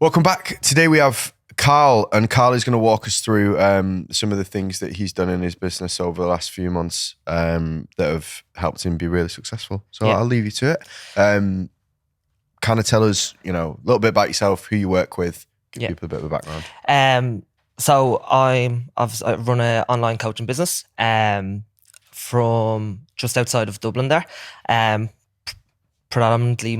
Welcome back. Today we have Karl, and Karl is going to walk us through some of the things that he's done in his business over the last few months that have helped him be really successful. So I'll leave you to it. Kind of tell us, a little bit about yourself, who you work with, give people a bit of a background. So I run an online coaching business from just outside of Dublin there. Predominantly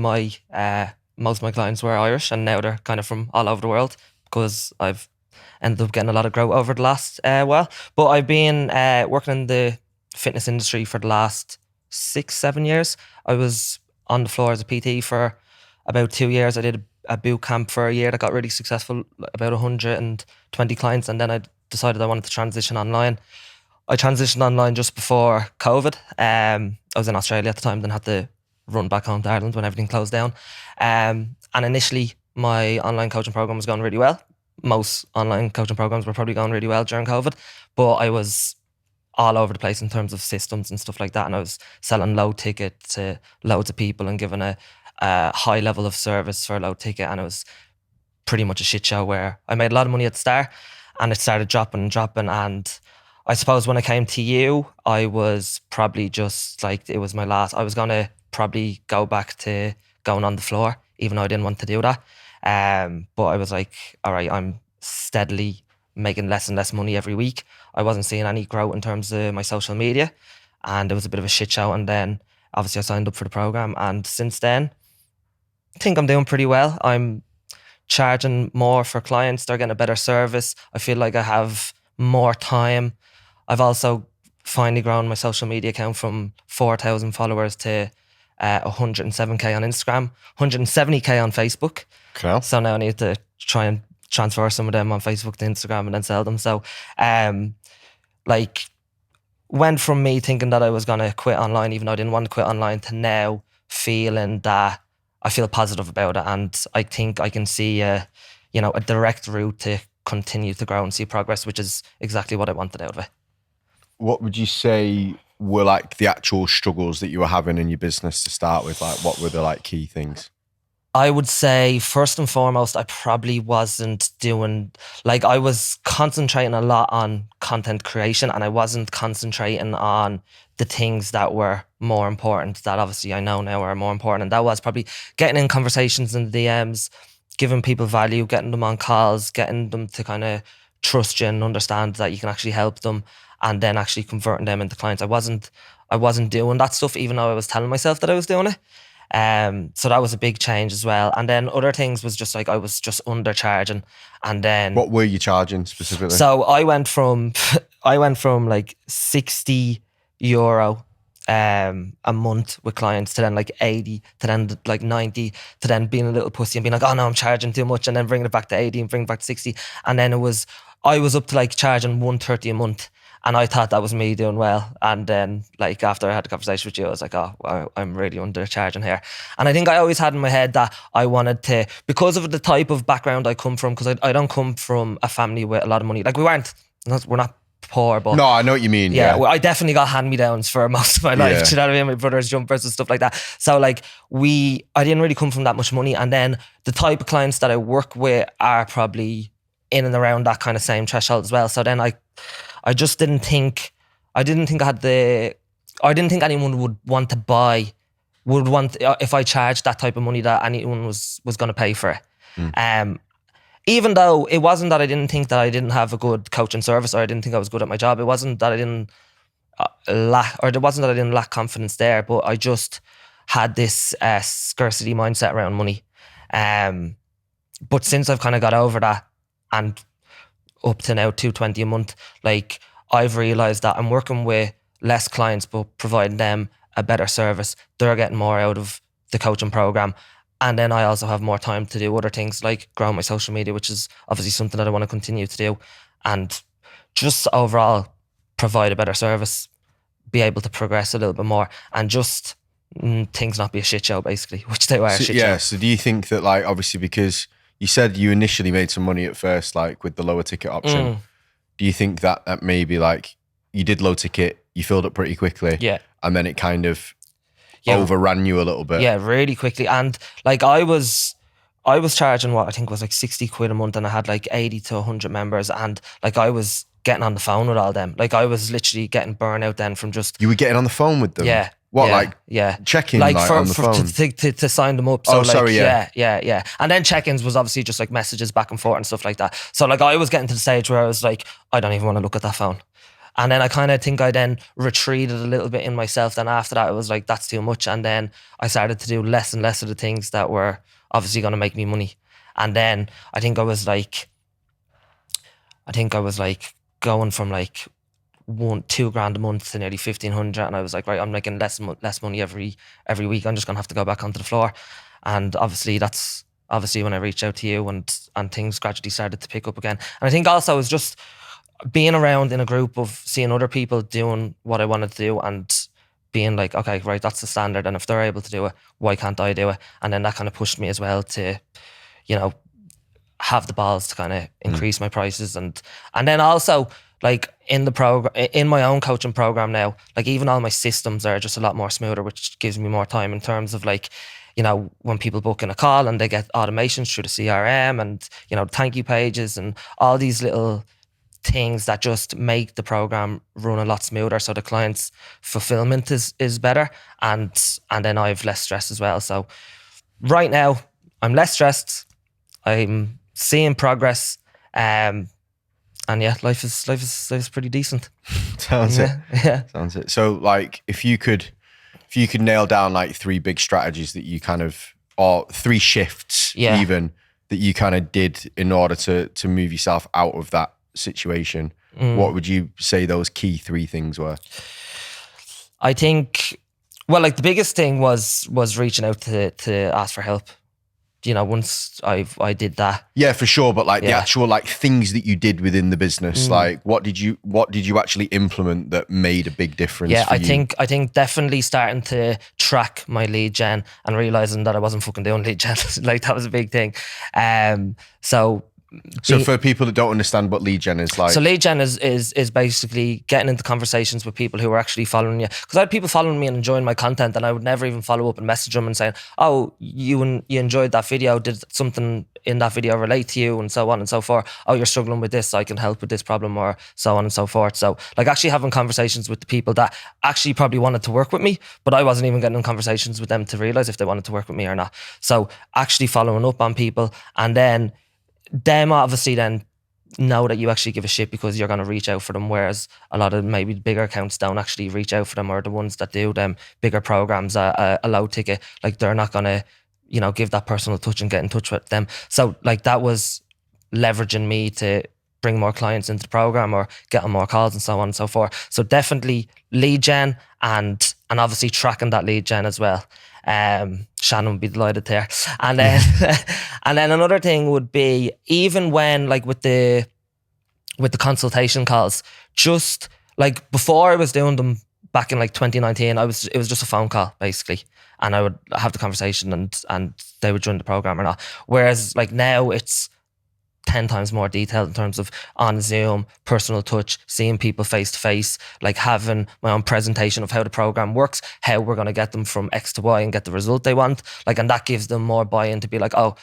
most of my clients were Irish, and now they're kind of from all over the world because I've ended up getting a lot of growth over the last while. But I've been working in the fitness industry for the last 6-7 years. I was on the floor as a PT for about 2 years. I did a boot camp for a year that got really successful, about 120 clients, and then I decided I wanted to transition online. I transitioned online just before COVID. I was in Australia at the time, then had to run back home to Ireland when everything closed down. And initially, my online coaching program was going really well. Most online coaching programs were probably going really well during COVID, but I was all over the place in terms of systems and stuff like that. And I was selling low ticket to loads of people and giving a high level of service for a low ticket. And it was pretty much a shit show where I made a lot of money at the start and it started dropping. And I suppose when I came to you, I was probably just like, it was my last, I was going to probably go back to going on the floor, even though I didn't want to do that. But I was like, all right, I'm steadily making less and less money every week. I wasn't seeing any growth in terms of my social media, and it was a bit of a shit show. And then obviously I signed up for the program, and since then, I think I'm doing pretty well. I'm charging more for clients. They're getting a better service. I feel like I have more time. I've also finally grown my social media account from 4,000 followers to 107k on Instagram, 170k on Facebook. Okay. So now I need to try and transfer some of them on Facebook to Instagram and then sell them. So went from me thinking that I was going to quit online, even though I didn't want to quit online, to now feeling that I feel positive about it. And I think I can see a direct route to continue to grow and see progress, which is exactly what I wanted out of it. What would you say were like the actual struggles that you were having in your business to start with? Like, what were the key things? I would say first and foremost, I probably wasn't doing, I was concentrating a lot on content creation, and I wasn't concentrating on the things that were more important, that obviously I know now are more important. And that was probably getting in conversations in the DMs, giving people value, getting them on calls, getting them to kind of trust you and understand that you can actually help them, and then actually converting them into clients. I wasn't doing that stuff, even though I was telling myself that I was doing it. So that was a big change as well. And then other things was just I was just undercharging. And then what were you charging specifically? So I went from €60 a month with clients to then 80 to then 90 to then being a little pussy and being like, oh no, I'm charging too much, and then bringing it back to 80 and bringing it back to 60. And then I was up to charging $130 a month. And I thought that was me doing well. And then after I had the conversation with you, I was like, oh, I'm really undercharging here. And I think I always had in my head that I wanted to, because of the type of background I come from, because I don't come from a family with a lot of money. We're not poor, but... No, I know what you mean. Yeah. I definitely got hand-me-downs for most of my life. Yeah. Do you know what I mean? My brother's jumpers and stuff like that. So I didn't really come from that much money. And then the type of clients that I work with are probably in and around that kind of same threshold as well. So then I just didn't think anyone would want to buy, if I charged that type of money, that anyone was going to pay for it. Even though it wasn't that I didn't think that I didn't have a good coaching service, or I didn't think I was good at my job. It wasn't that I didn't lack confidence there, but I just had this scarcity mindset around money. But since I've kind of got over that, and up to now $220 a month, I've realized that I'm working with less clients but providing them a better service. They're getting more out of the coaching program, and then I also have more time to do other things like grow my social media, which is obviously something that I want to continue to do, and just overall provide a better service, be able to progress a little bit more, and just things not be a shit show, basically, which they were a shit show. So do you think that obviously, because you said you initially made some money at first, with the lower ticket option. Do you think that maybe you did low ticket, you filled up pretty quickly, and then it kind of overran you a little bit? Yeah, really quickly. And I I was charging what I think was like 60 quid a month, and I had like 80 to 100 members, and like I was getting on the phone with all them. Like I was literally getting burnout then from just. You were getting on the phone with them? Yeah. What, yeah, like yeah. checking like on the phone? To sign them up. So Oh, like, sorry, yeah. Yeah. And then check-ins was obviously just like messages back and forth and stuff like that. So like I was getting to the stage where I was like, I don't even want to look at that phone. And then I kind of think I then retreated a little bit in myself. Then after that, it was like, that's too much. And then I started to do less and less of the things that were obviously going to make me money. And then I think I was like going from like $2,000 a month to nearly 1,500, and I was like, right, I'm making less money every week. I'm just gonna have to go back onto the floor. And that's when I reached out to you, and things gradually started to pick up again. And I think also it was just being around in a group of seeing other people doing what I wanted to do and being like, okay, right, that's the standard, and if they're able to do it, why can't I do it? And then that kind of pushed me as well to, have the balls to kind of increase my prices, and then also like in the program, in my own coaching program now, like even all my systems are just a lot more smoother, which gives me more time in terms of like, when people book in a call and they get automations through the CRM and, thank you pages and all these little things that just make the program run a lot smoother. So the client's fulfillment is better, and then I have less stress as well. So right now I'm less stressed. I'm seeing progress. And yeah, life is pretty decent. Sounds it. Yeah. Sounds it. So like if you could nail down like 3 big strategies that you kind of, or 3 shifts even that you kind of did in order to move yourself out of that situation, what would you say those key 3 things were? I think, well, like the biggest thing was reaching out to ask for help. Once I did that. Yeah, for sure. But like the actual like things that you did within the business, like what did you actually implement that made a big difference? Yeah, for you? I think definitely starting to track my lead gen and realizing that I wasn't fucking doing lead gen. Like that was a big thing. So for people that don't understand what lead gen is like. So lead gen is basically getting into conversations with people who are actually following you. Because I had people following me and enjoying my content, and I would never even follow up and message them and saying, oh, you enjoyed that video. Did something in that video relate to you? And so on and so forth. Oh, you're struggling with this. I can help with this problem, or so on and so forth. So like actually having conversations with the people that actually probably wanted to work with me, but I wasn't even getting in conversations with them to realize if they wanted to work with me or not. So actually following up on people, and then them obviously then know that you actually give a shit because you're going to reach out for them, whereas a lot of maybe bigger accounts don't actually reach out for them, or the ones that do them bigger programs, a low ticket, like they're not going to give that personal touch and get in touch with them. So like that was leveraging me to bring more clients into the program or get on more calls and so on and so forth. So definitely lead gen and obviously tracking that lead gen as well. Shannon would be delighted there. And then and then another thing would be, even when like with the consultation calls, just like before I was doing them back in like 2019, it was just a phone call basically, and I would have the conversation and they would join the program or not. Whereas like now it's 10 times more detailed in terms of on Zoom, personal touch, seeing people face to face, like having my own presentation of how the program works, how we're going to get them from X to Y and get the result they want. Like, and that gives them more buy-in to be like, oh,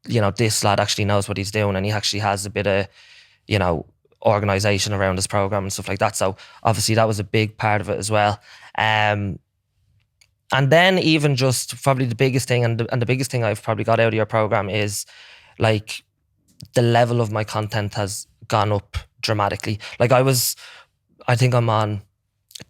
this lad actually knows what he's doing, and he actually has a bit of, organization around his program and stuff like that. So obviously that was a big part of it as well. And then even just probably the biggest thing, and the biggest thing I've probably got out of your program is like, the level of my content has gone up dramatically. Like I think I'm on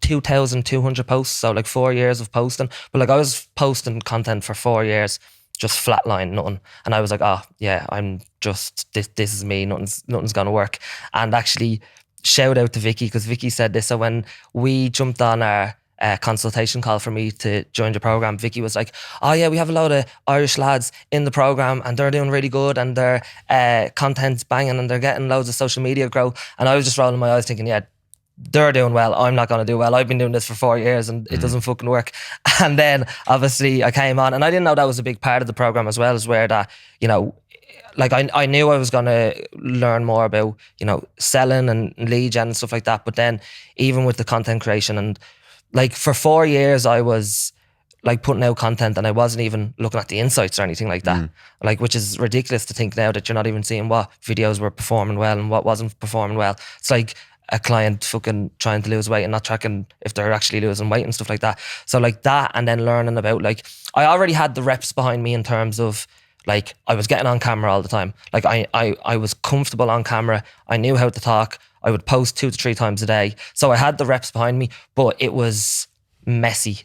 2,200 posts, so like 4 years of posting. But like I was posting content for 4 years, just flatline, nothing. And I was like, oh yeah, I'm just, this is me, nothing's gonna work. And actually shout out to Vicky, because Vicky said this. So when we jumped on our consultation call for me to join the program, Vicky was like, oh yeah, we have a lot of Irish lads in the program and they're doing really good and their content's banging and they're getting loads of social media growth. And I was just rolling my eyes thinking, yeah, they're doing well, I'm not going to do well. I've been doing this for 4 years and it doesn't fucking work. And then obviously I came on, and I didn't know that was a big part of the program as well, as where that, like I knew I was going to learn more about, selling and lead gen and stuff like that. But then even with the content creation, and like for 4 years I was like putting out content and I wasn't even looking at the insights or anything like that. Like, which is ridiculous to think now that you're not even seeing what videos were performing well and what wasn't performing well. It's like a client fucking trying to lose weight and not tracking if they're actually losing weight and stuff like that. So like that, and then learning about, like, I already had the reps behind me in terms of, like, I was getting on camera all the time. Like I was comfortable on camera. I knew how to talk. I would post 2 to 3 times a day. So I had the reps behind me, but it was messy.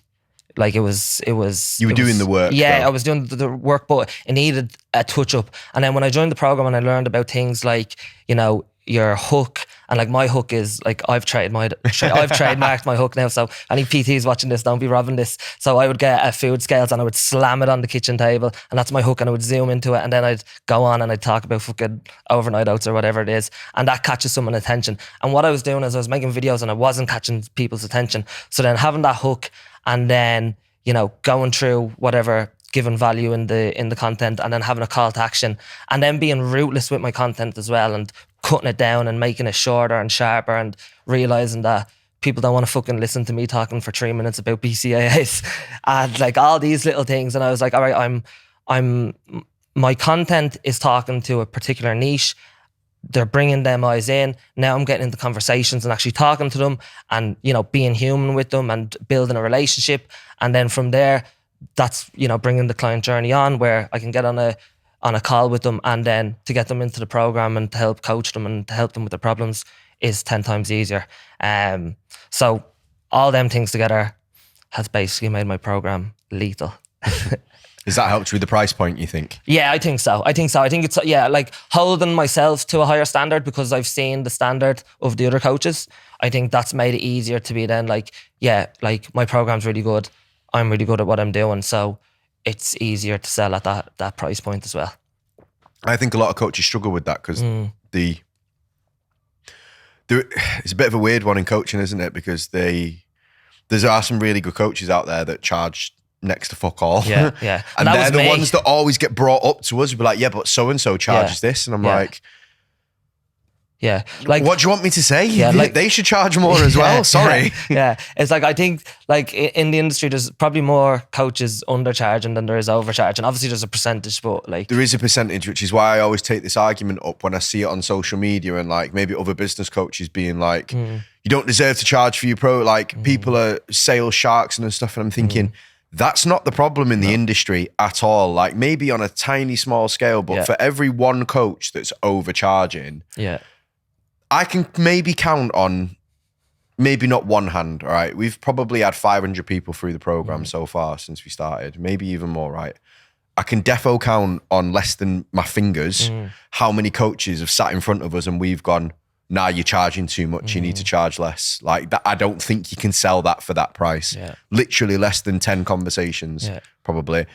Like it was. You were doing the work. Yeah, though. I was doing the work, but it needed a touch up. And then when I joined the program and I learned about things like, you know, your hook, and like my hook is like, I've trademarked my hook now. So any PTs watching this, don't be robbing this. So I would get a food scales and I would slam it on the kitchen table, and that's my hook, and I would zoom into it, and then I'd go on and I'd talk about fucking overnight oats or whatever it is, and that catches someone's attention. And what I was doing is I was making videos and I wasn't catching people's attention. So then having that hook, and then, you know, going through whatever, giving value in the content, and then having a call to action, and then being ruthless with my content as well, and cutting it down and making it shorter and sharper, and realizing that people don't want to fucking listen to me talking for 3 minutes about BCAAs and like all these little things. And I was like, all right, I'm my content is talking to a particular niche. They're bringing them eyes in. Now I'm getting into conversations and actually talking to them, and, you know, being human with them and building a relationship. And then from there, that's, you know, bringing the client journey on, where I can get on a call with them, and then to get them into the program and to help coach them and to help them with their problems is 10 times easier. So all them things together has basically made my program lethal. Has that helped you with the price point, you think? Yeah, I think so. I think it's, yeah, like holding myself to a higher standard, because I've seen the standard of the other coaches. I think that's made it easier to be then like, yeah, like my program's really good. I'm really good at what I'm doing. So it's easier to sell at that price point as well. I think a lot of coaches struggle with that because it's a bit of a weird one in coaching, isn't it? Because there are some really good coaches out there that charge next to fuck all. Yeah, yeah. And they're the ones that always get brought up to us. We'll be like, yeah, but so-and-so charges this. And I'm like... Yeah, like, what do you want me to say? Yeah, like, they should charge more as well. Sorry. Yeah, it's like, I think like in the industry, there's probably more coaches undercharging than there is overcharging. Obviously, there's a percentage, but like there is a percentage, which is why I always take this argument up when I see it on social media and like maybe other business coaches being like, you don't deserve to charge for your pro. Like people are sales sharks and stuff, and I'm thinking. That's not the problem in the industry at all. Like maybe on a tiny small scale, but for every one coach that's overcharging, I can maybe count on maybe not one hand, all right? We've probably had 500 people through the program so far since we started, maybe even more, right? I can defo count on less than my fingers how many coaches have sat in front of us and we've gone, nah, you're charging too much, you need to charge less. Like that, I don't think you can sell that for that price. Literally less than 10 conversations, probably.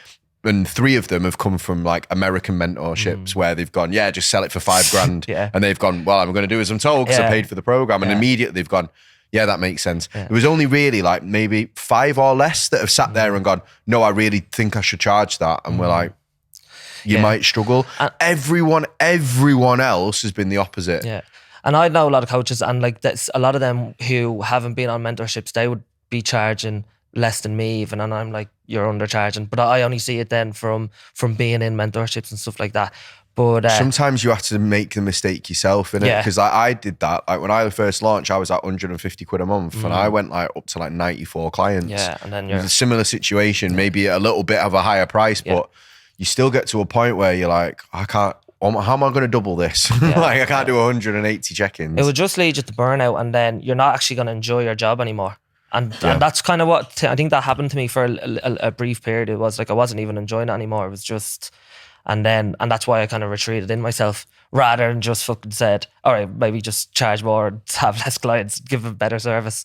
And 3 of them have come from like American mentorships where they've gone, yeah, just sell it for $5,000. And they've gone, well, I'm going to do as I'm told because I paid for the program. And immediately they've gone, yeah, that makes sense. It was only really like maybe 5 or less that have sat there and gone, no, I really think I should charge that. And we're like, you might struggle. Everyone else has been the opposite. Yeah. And I know a lot of coaches, and like that's a lot of them who haven't been on mentorships, they would be charging less than me even, and I'm like, you're undercharging. But I only see it then from being in mentorships and stuff like that. But sometimes you have to make the mistake yourself, innit? Because I did that. Like when I first launched, I was at 150 quid a month, and I went like up to like 94 clients. Yeah, and then you're a similar situation, maybe a little bit of a higher price, but you still get to a point where you're like, I can't. How am I going to double this? Like I can't do 180 check-ins. It would just lead you to burnout, and then you're not actually going to enjoy your job anymore. And that's kind of what I think that happened to me for a brief period. It was like I wasn't even enjoying it anymore. It was just, and that's why I kind of retreated in myself rather than just fucking said, all right, maybe just charge more, have less clients, give a better service.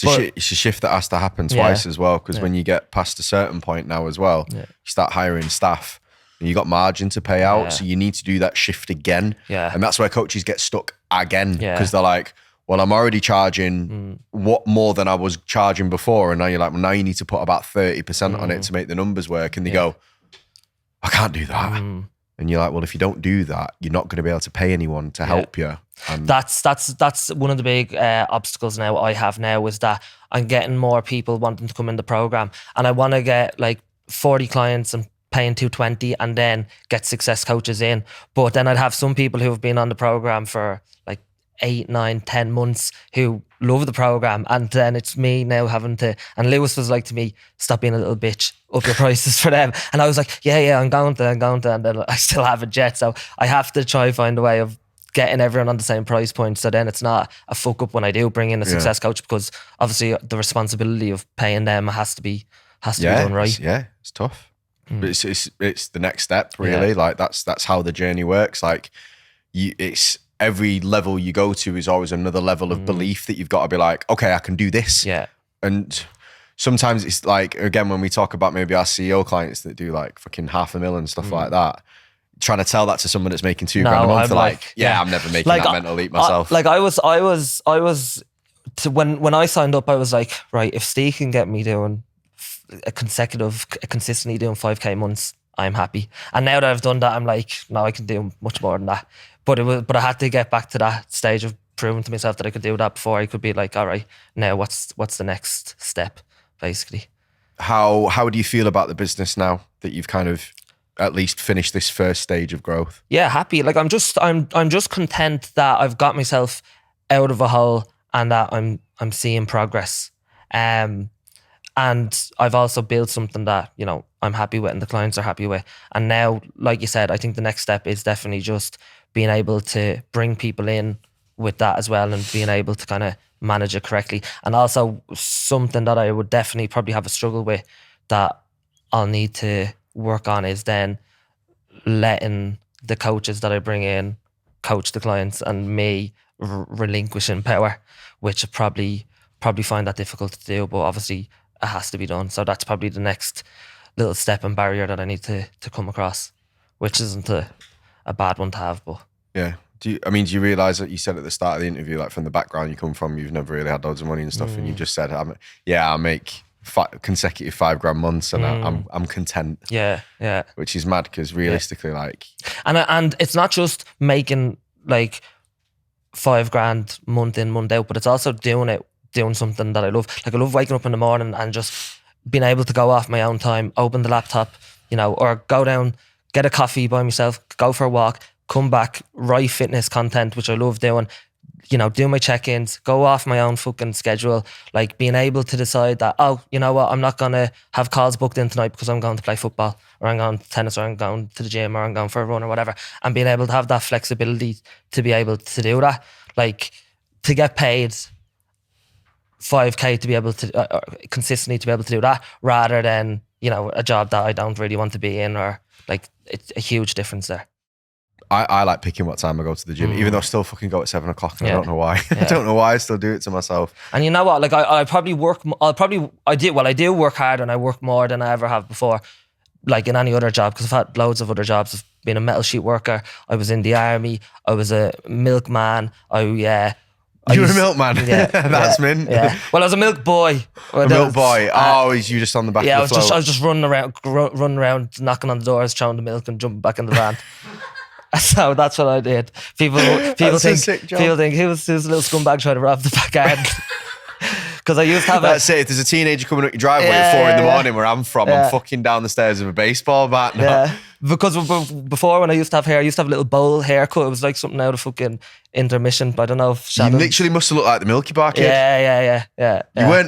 It's a shift that has to happen twice as well, because when you get past a certain point now as well, you start hiring staff. And you got margin to pay out, so you need to do that shift again. And that's where coaches get stuck again, because they're like, well, I'm already charging what more than I was charging before. And now you're like, well, now you need to put about 30% on it to make the numbers work. And they go, I can't do that. And you're like, well, if you don't do that, you're not going to be able to pay anyone to help you. And That's one of the big obstacles now I have now, is that I'm getting more people wanting to come in the program, and I want to get like 40 clients and paying 220 and then get success coaches in. But then I'd have some people who have been on the program for like 8, 9, 10 months who love the program, and then it's me now having to, and Lewis was like to me, stop being a little bitch, up your prices for them. And I was like, yeah, I'm going to, and then I still haven't yet. So I have to try find a way of getting everyone on the same price point, so then it's not a fuck up when I do bring in a success coach, because obviously the responsibility of paying them has to be done right. It's tough. But it's the next step, really. Like that's how the journey works. Like it's every level you go to is always another level of belief that you've got to be like, okay, I can do this. Yeah. And sometimes it's like, again, when we talk about maybe our CEO clients that do like fucking $500,000 and stuff like that, trying to tell that to someone that's making $2,000 a month, they're like, I'm never making that mental leap myself. When I signed up, I was like, right, if Steve can get me doing consistently doing 5K months, I'm happy. And now that I've done that, I'm like, no, I can do much more than that. But I had to get back to that stage of proving to myself that I could do that before I could be like, all right, now what's the next step, basically. How do you feel about the business now that you've kind of at least finished this first stage of growth? Yeah, happy. Like I'm just content that I've got myself out of a hole and that I'm seeing progress. And I've also built something that, you know, I'm happy with and the clients are happy with. And now, like you said, I think the next step is definitely just being able to bring people in with that as well, and being able to kind of manage it correctly. And also something that I would definitely probably have a struggle with that I'll need to work on is then letting the coaches that I bring in coach the clients and me relinquishing power, which I probably find that difficult to do, but obviously it has to be done. So that's probably the next little step and barrier that I need to come across, which isn't a bad one to have. But yeah. Do you realise that you said at the start of the interview, like from the background you come from, you've never really had loads of money and stuff, and you just said, I make consecutive $5,000 months and I'm content. Yeah. Which is mad, because realistically, like, and it's not just making like $5,000 month in, month out, but it's also doing something that I love. Like I love waking up in the morning and just being able to go off my own time, open the laptop, you know, or go down, get a coffee by myself, go for a walk, come back, write fitness content, which I love doing, you know, do my check-ins, go off my own fucking schedule, like being able to decide that, oh, you know what, I'm not going to have calls booked in tonight because I'm going to play football, or I'm going to tennis, or I'm going to the gym, or I'm going for a run or whatever, and being able to have that flexibility to be able to do that, like to get paid $5K to be able to consistently to be able to do that, rather than, you know, a job that I don't really want to be in, or like it's a huge difference there. I like picking what time I go to the gym, even though I still fucking go at 7 o'clock, and I don't know why. I don't know why I still do it to myself. And you know what? Like I do work hard, and I work more than I ever have before, like in any other job, because I've had loads of other jobs. I've been a metal sheet worker. I was in the army. I was a milkman. You were a milkman? Yeah. That's mint. Yeah. Well, I was a milk boy. Milk boy. You just on the back of the float. I was just running around, knocking on the doors, throwing the milk and jumping back in the van. So that's what I did. People think who's a little scumbag trying to rob the back end. Because I used to have That's it. If there's a teenager coming up your driveway at 4 a.m. where I'm from, I'm fucking down the stairs with a baseball bat now. Yeah. Because before, when I used to have hair, I used to have a little bowl haircut. It was like something out of fucking Intermission. But I don't know if You literally must have looked like the Milky Bar kid. Yeah.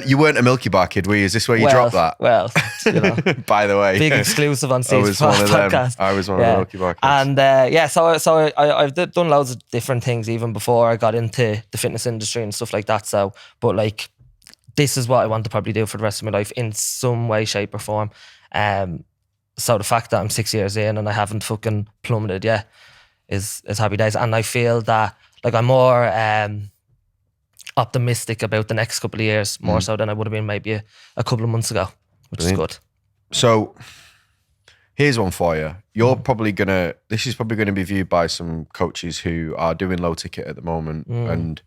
You weren't a Milky Bar kid, were you? Is this where you dropped that? Well, you know. By the way. Big exclusive on Steve's podcast. I was one of the Milky Bar kids. And so I've done loads of different things even before I got into the fitness industry and stuff like that. So, but like, this is what I want to probably do for the rest of my life in some way, shape or form. So the fact that I'm 6 years in and I haven't fucking plummeted yet is happy days. And I feel that like I'm more optimistic about the next couple of years, more so than I would have been maybe a couple of months ago, which is good. So here's one for you. This is probably gonna be viewed by some coaches who are doing low ticket at the moment and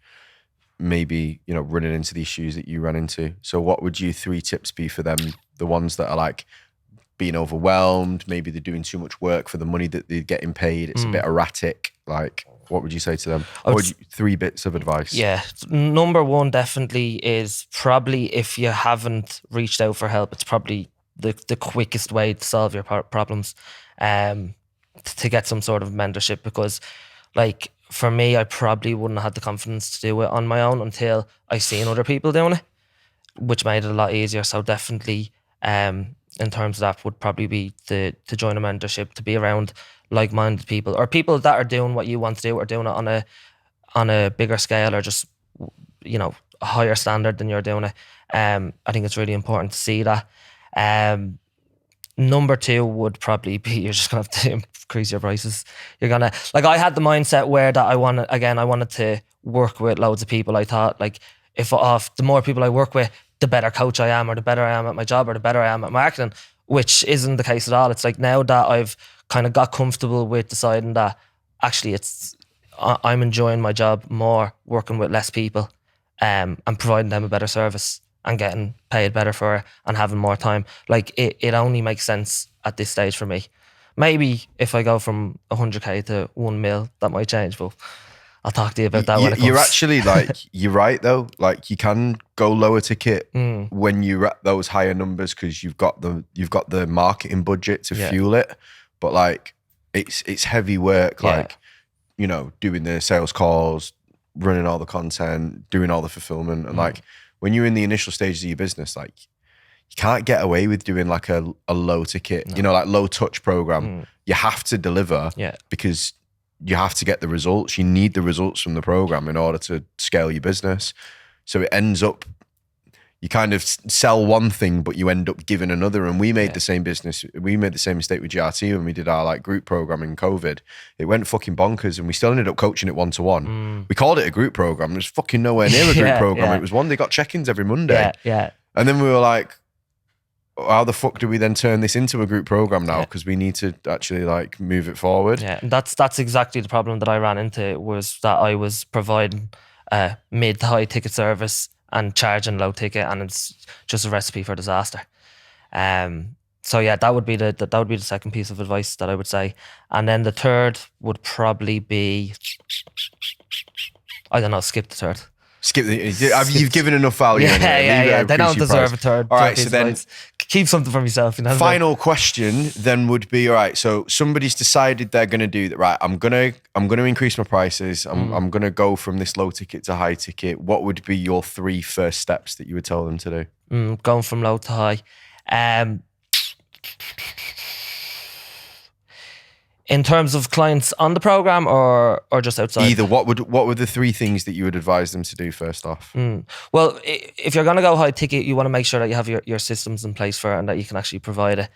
maybe, you know, running into the issues that you ran into. So what would your 3 tips be for them? The ones that are like being overwhelmed. Maybe they're doing too much work for the money that they're getting paid. It's a bit erratic. Like, what would you say to them? Three bits of advice? Yeah. Number one definitely is probably, if you haven't reached out for help, it's probably the quickest way to solve your problems, to get some sort of mentorship. Because like for me, I probably wouldn't have had the confidence to do it on my own until I seen other people doing it, which made it a lot easier. So definitely, in terms of that, would probably be to join a mentorship, to be around like-minded people, or people that are doing what you want to do, or doing it on a bigger scale, or just, you know, a higher standard than you're doing it. I think it's really important to see that. Number two would probably be, you're just gonna have to increase your prices. You're gonna, like, I had the mindset where that I wanted to work with loads of people. I thought, like, if the more people I work with, the better coach I am, or the better I am at my job, or the better I am at marketing, which isn't the case at all. It's like, now that I've kind of got comfortable with deciding that actually I'm enjoying my job more working with less people, and providing them a better service and getting paid better for it and having more time. Like, it only makes sense at this stage for me. Maybe if I go from 100k to 1 mil, that might change, but I'll talk to you about that when it comes. You're actually, like, you're right though. Like, you can go lower ticket when you're at those higher numbers, because you've got the marketing budget to fuel it. But like, it's heavy work. Like, you know, doing the sales calls, running all the content, doing all the fulfillment, and like, when you're in the initial stages of your business, like, you can't get away with doing like a low ticket, you know, like low touch program. You have to deliver, because you have to get the results. You need the results from the program in order to scale your business. So it ends up, you kind of sell one thing, but you end up giving another. And we made the same mistake with GRT when we did our like group program in COVID. It went fucking bonkers, and we still ended up coaching it 1-to-1. We called it a group program. It was fucking nowhere near a group program. It was one they got check-ins every Monday. And then we were like, how the fuck do we then turn this into a group program now? Because we need to actually like move it forward. Yeah, and that's exactly the problem that I ran into, was that I was providing a mid to high ticket service and charging low ticket, and it's just a recipe for disaster. So yeah, that would be the second piece of advice that I would say. And then the third would probably be, I don't know, skip the third. You've given enough value. Yeah. They don't deserve a third. All right, so then keep something for yourself. You know. Final question then would be, all right, so somebody's decided they're going to do that. Right, I'm gonna increase my prices. I'm gonna go from this low ticket to high ticket. What would be your 3 first steps that you would tell them to do? Going from low to high. In terms of clients on the program, or just outside? Either. What were the 3 things that you would advise them to do first off? Well, if you're going to go high ticket, you want to make sure that you have your systems in place for it, and that you can actually provide it.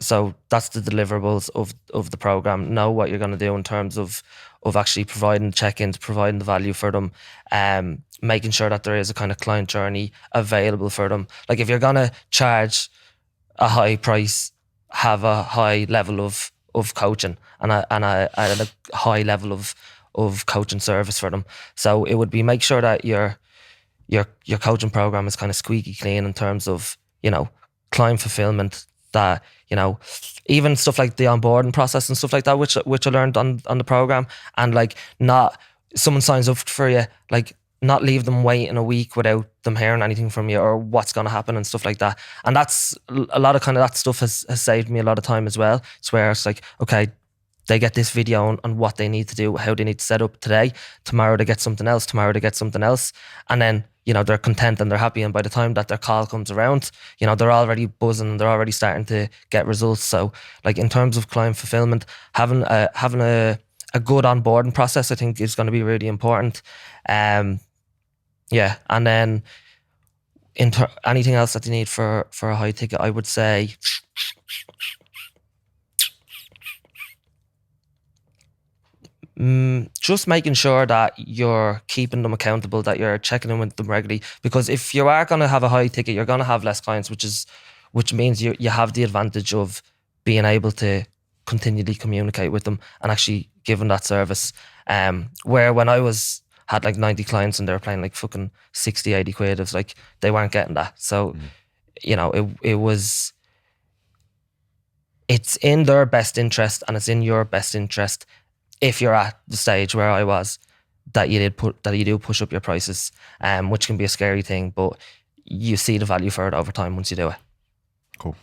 So that's the deliverables of the program. Know what you're going to do in terms of actually providing check-ins, providing the value for them, making sure that there is a kind of client journey available for them. Like, if you're going to charge a high price, have a high level of coaching and a high level of coaching service for them. So it would be, make sure that your coaching program is kind of squeaky clean in terms of, you know, client fulfillment, that, you know, even stuff like the onboarding process and stuff like that, which I learned on the program. And like, not, someone signs up for you, like, not leave them waiting a week without them hearing anything from you, or what's going to happen and stuff like that. And that's a lot of kind of that stuff has saved me a lot of time as well. It's where it's like, okay, they get this video on what they need to do, how they need to set up today. Tomorrow they get something else. Tomorrow they get something else. And then, you know, they're content and they're happy. And by the time that their call comes around, you know, they're already buzzing and they're already starting to get results. So like, in terms of client fulfillment, having a good onboarding process, I think, is going to be really important. Yeah, and then anything else that you need for a high ticket, I would say just making sure that you're keeping them accountable, that you're checking in with them regularly. Because if you are going to have a high ticket, you're going to have less clients, which means you have the advantage of being able to continually communicate with them and actually give them that service. Where when I had like 90 clients and they were paying like fucking 60, 80 quid, it was like, they weren't getting that. So, you know, it was it's in their best interest and it's in your best interest if you're at the stage where I was, that you do push up your prices, which can be a scary thing, but you see the value for it over time once you do it. Cool.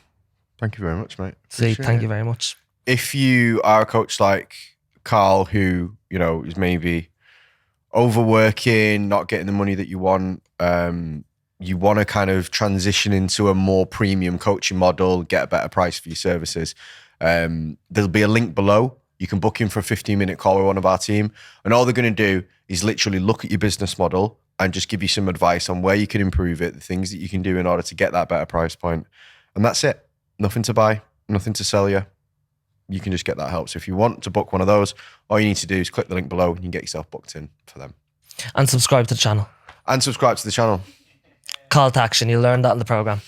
Thank you very much, mate. Thank you very much. If you are a coach like Karl, who, is maybe overworking, not getting the money that you want, you want to kind of transition into a more premium coaching model, get a better price for your services, there'll be a link below. You can book in for a 15-minute call with one of our team. And all they're going to do is literally look at your business model and just give you some advice on where you can improve it, the things that you can do in order to get that better price point. And that's it. Nothing to buy, nothing to sell you. You can just get that help. So if you want to book one of those, all you need to do is click the link below and you can get yourself booked in for them. And subscribe to the channel. And subscribe to the channel. Call to action. You'll learn that in the program.